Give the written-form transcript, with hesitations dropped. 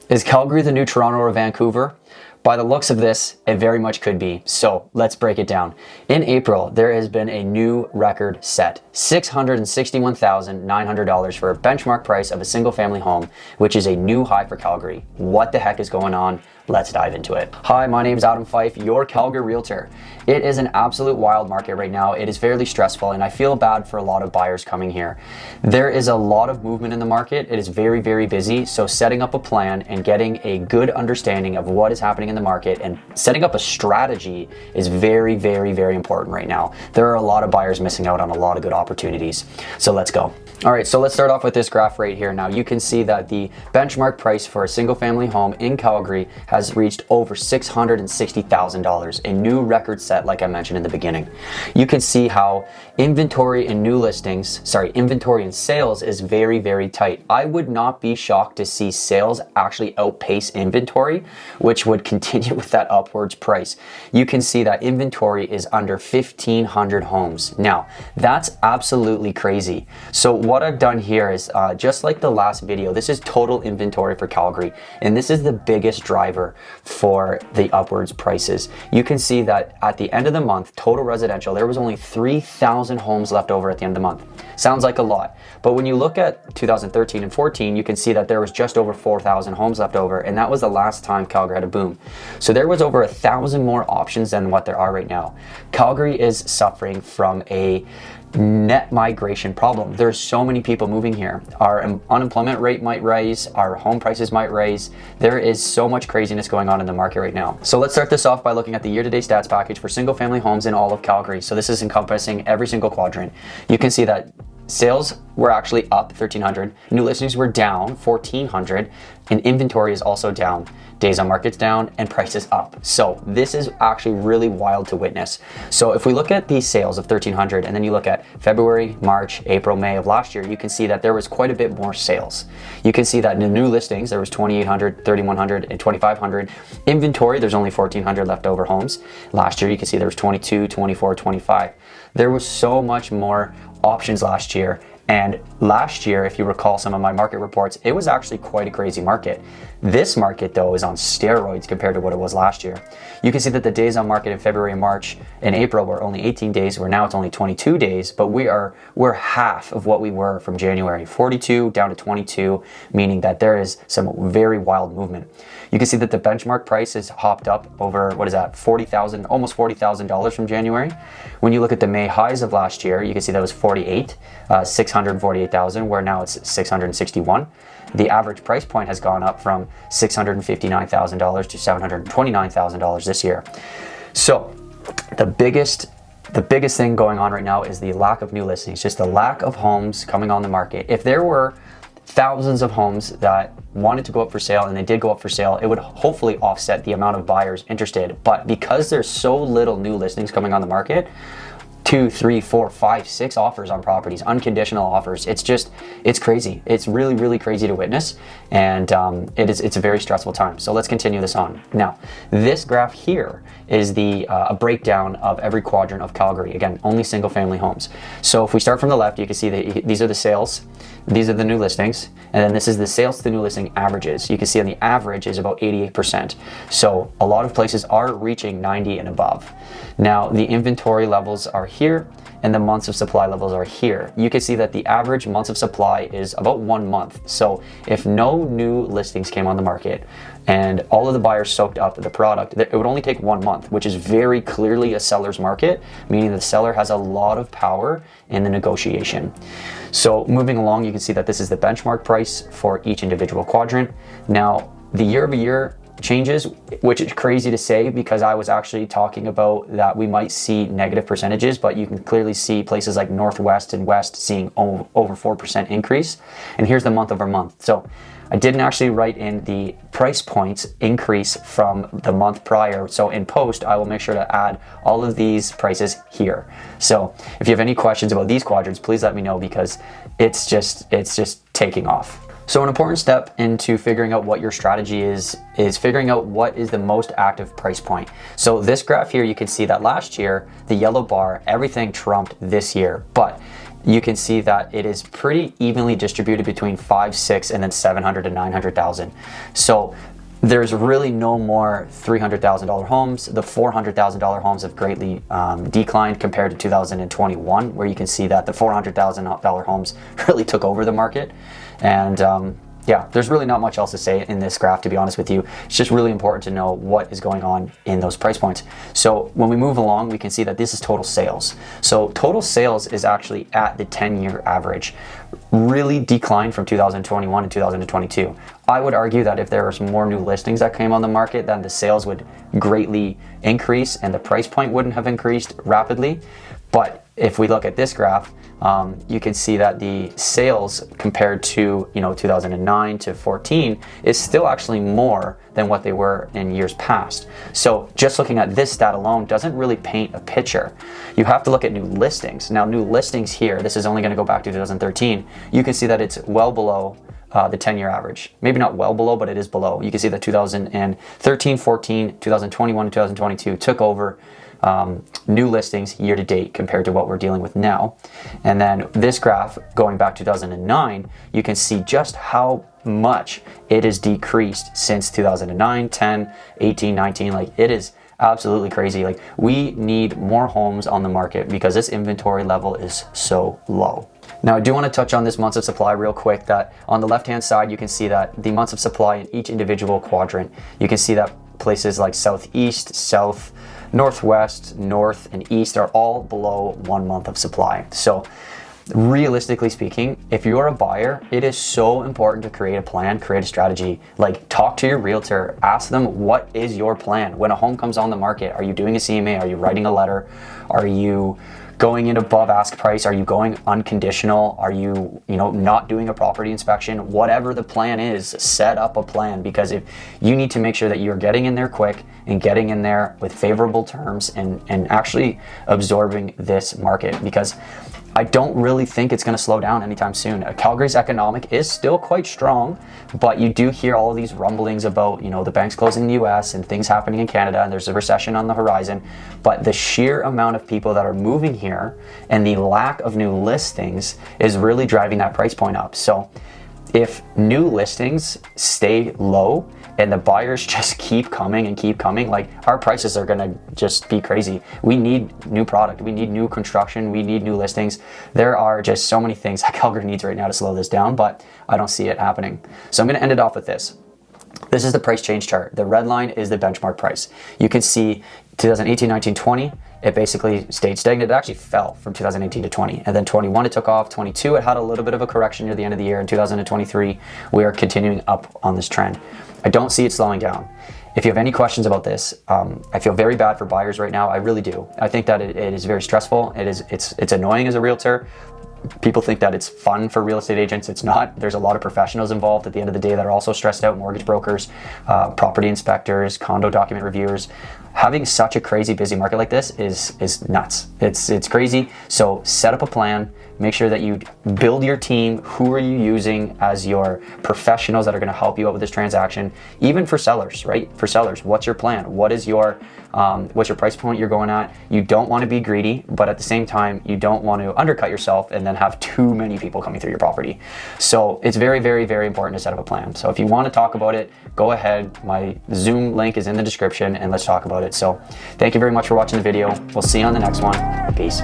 Is Calgary the new Toronto or Vancouver? By the looks of this, it very much could be. So let's break it down. In April, there has been a new record set, $661,900 for a benchmark price of a single family home, which is a new high for Calgary. What the heck is going on? Let's dive into it. Hi, my name is Fyfe, your Calgary Realtor. It is an absolute wild market right now. It is fairly stressful and I feel bad for a lot of buyers coming here. There is a lot of movement in the market. It is very, very busy. So setting up a plan and getting a good understanding of what is happening in the market and setting up a strategy is very, very, very important right now. There are a lot of buyers missing out on a lot of good opportunities. So let's go. All right, so let's start off with this graph right here. Now you can see that the benchmark price for a single family home in Calgary has reached over $660,000, a new record set like I mentioned in the beginning. You can see how inventory and inventory and sales is very, very tight. I would not be shocked to see sales actually outpace inventory, which would continue with that upwards price. You can see that inventory is under 1,500 homes. Now, that's absolutely crazy. So what I've done here is just like the last video, this is total inventory for Calgary, and this is the biggest driver for the upwards prices. You can see that at the end of the month, total residential, there was only 3,000 homes left over at the end of the month. Sounds like a lot, but when you look at 2013 and 14, you can see that there was just over 4,000 homes left over, and that was the last time Calgary had a boom. So there was over 1,000 more options than what there are right now. Calgary is suffering from a net migration problem. There's so many people moving here. Our unemployment rate might rise, our home prices might rise. There is so much craziness going on in the market right now. So let's start this off by looking at the year-to-date stats package for single family homes in all of Calgary. So this is encompassing every single quadrant. You can see that sales were actually up 1,300, new listings were down 1,400, and inventory is also down. Days on market's down and prices up. So this is actually really wild to witness. So if we look at these sales of 1,300 and then you look at February, March, April, May of last year, you can see that there was quite a bit more sales. You can see that in the new listings, there was 2,800, 3,100, and 2,500. Inventory, there's only 1,400 leftover homes. Last year, you can see there was 22, 24, 25. There was so much more options last year. And last year, if you recall some of my market reports, it was actually quite a crazy market. This market though is on steroids compared to what it was last year. You can see that the days on market in February, March, and April were only 18 days, where now it's only 22 days, but we're half of what we were from January, 42 down to 22, meaning that there is some very wild movement. You can see that the benchmark price has hopped up over, what is that, $40,000, almost $40,000 from January. When you look at the May highs of last year, you can see that was 648,000, where now it's 661. The average price point has gone up from $659,000 to $729,000 this year. So the biggest thing going on right now is the lack of new listings, just the lack of homes coming on the market. If there were thousands of homes that wanted to go up for sale and they did go up for sale, it would hopefully offset the amount of buyers interested. But because there's so little new listings coming on the market, 2, 3, 4, 5, 6 offers on properties, unconditional offers. It's crazy. It's really, really crazy to witness, and it's a very stressful time. So let's continue this on. Now, this graph here is a breakdown of every quadrant of Calgary. Again, only single family homes. So if we start from the left, you can see that these are the sales, these are the new listings, and then this is the sales to new listing averages. You can see on the average is about 88%. So a lot of places are reaching 90 and above. Now, the inventory levels are here and the months of supply levels are here. You can see that the average months of supply is about 1 month. So if no new listings came on the market and all of the buyers soaked up the product, it would only take 1 month, which is very clearly a seller's market, meaning the seller has a lot of power in the negotiation. So moving along, you can see that this is the benchmark price for each individual quadrant. Now, the year-over-year changes, which is crazy to say because I was actually talking about that we might see negative percentages, but you can clearly see places like Northwest and West seeing over 4% increase. And here's the month over month. So I didn't actually write in the price points increase from the month prior. So in post, I will make sure to add all of these prices here. So if you have any questions about these quadrants, please let me know because it's just taking off. So an important step into figuring out what your strategy is figuring out what is the most active price point. So this graph here, you can see that last year, the yellow bar, everything trumped this year, but you can see that it is pretty evenly distributed between 5, 6, and then 700 to 900,000. So there's really no more $300,000 homes. The $400,000 homes have greatly declined compared to 2021, where you can see that the $400,000 homes really took over the market. And yeah, there's really not much else to say in this graph, to be honest with you. It's just really important to know what is going on in those price points. So when we move along, we can see that this is total sales. So total sales is actually at the 10-year average, really declined from 2021 and 2022. I would argue that if there was more new listings that came on the market, then the sales would greatly increase and the price point wouldn't have increased rapidly. But if we look at this graph, you can see that the sales compared to 2009 to 14 is still actually more than what they were in years past. So just looking at this stat alone doesn't really paint a picture. You have to look at new listings. Now, new listings here, this is only going to go back to 2013. You can see that it's well below the 10-year average. Maybe not well below, but it is below. You can see that 2013, 14, 2021, and 2022 took over new listings year to date compared to what we're dealing with now. And then this graph going back 2009, you can see just how much it has decreased since 2009, 10, 18, 19. Like, it is absolutely crazy. Like, we need more homes on the market because this inventory level is so low. Now, I do want to touch on this months of supply real quick. That on the left-hand side, you can see that the months of supply in each individual quadrant, you can see that places like southeast, south, northwest, north, and east are all below 1 month of supply. So realistically speaking, if you're a buyer, it is so important to create a plan, create a strategy. Like, talk to your realtor, ask them, what is your plan? When a home comes on the market, are you doing a CMA? Are you writing a letter? Are you going in above ask price? Are you going unconditional? Are you, not doing a property inspection? Whatever the plan is, set up a plan, because if you need to make sure that you're getting in there quick and getting in there with favorable terms and actually absorbing this market, because I don't really think it's going to slow down anytime soon. Calgary's economic is still quite strong, but you do hear all of these rumblings about, the banks closing in the US and things happening in Canada, and there's a recession on the horizon. But the sheer amount of people that are moving here and the lack of new listings is really driving that price point up. So if new listings stay low and the buyers just keep coming, like, our prices are gonna just be crazy. We need new product, we need new construction, we need new listings. There are just so many things that Calgary needs right now to slow this down, but I don't see it happening. So I'm gonna end it off with this. This is the price change chart. The red line is the benchmark price. You can see 2018, 19, 20, it basically stayed stagnant. It actually fell from 2018 to 20. And then 21, it took off. 22, it had a little bit of a correction near the end of the year. In 2023, we are continuing up on this trend. I don't see it slowing down. If you have any questions about this, I feel very bad for buyers right now. I really do. I think that it is very stressful. It's annoying as a realtor. People think that it's fun for real estate agents. It's not. There's a lot of professionals involved at the end of the day that are also stressed out: mortgage brokers, property inspectors, condo document reviewers. Having such a crazy busy market like this is nuts. It's crazy. So set up a plan. Make sure that you build your team. Who are you using as your professionals that are going to help you out with this transaction? Even for sellers, right? For sellers, what's your plan? What's your price point you're going at? You don't want to be greedy, but at the same time, you don't want to undercut yourself and then have too many people coming through your property. So it's very, very, very important to set up a plan. So if you want to talk about it, go ahead. My Zoom link is in the description and let's talk about it. So thank you very much for watching the video. We'll see you on the next one. Peace.